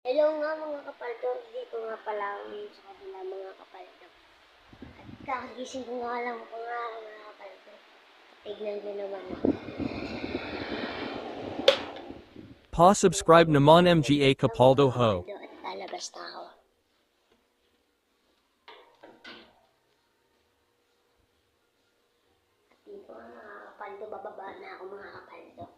Hello nga mga kapaldo, dito nga pala ako sa kabila mga kapaldo. At kakagising ko nga lang po nga mga kapaldo. Tignan nyo naman ako. Pa-subscribe naman MGA Capaldo Ho. At lalabas na ako. At dito nga mga kapaldo, bababa na ako mga kapaldo.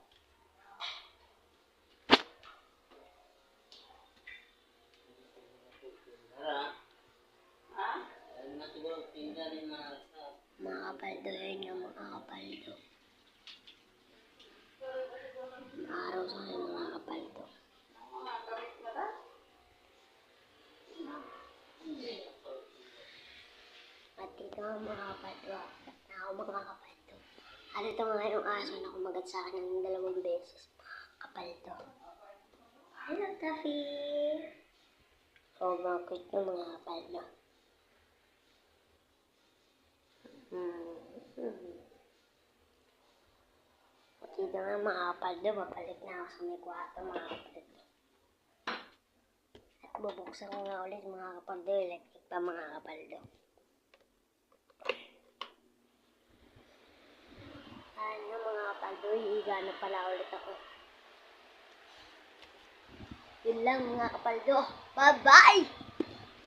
Mga kapaldo, yun yung mga kapaldo. Araw sa akin mga kapaldo. At dito nga mga kapaldo, at na ako mga kapaldo. At ito nga yung aso na kumagat sa akin ng 2 beses kapaldo. Hello Taffy! Sobrang cute ng mga kapaldo. At dito nga mga kapaldo, mapalik na ako sa may kwarto mga kapaldo. At bubuksan ko nga ulit mga kapaldo, electric pa mga kapaldo. Ano mga kapaldo, hihiga na pala ulit ako. Yun lang mga kapaldo, bye bye!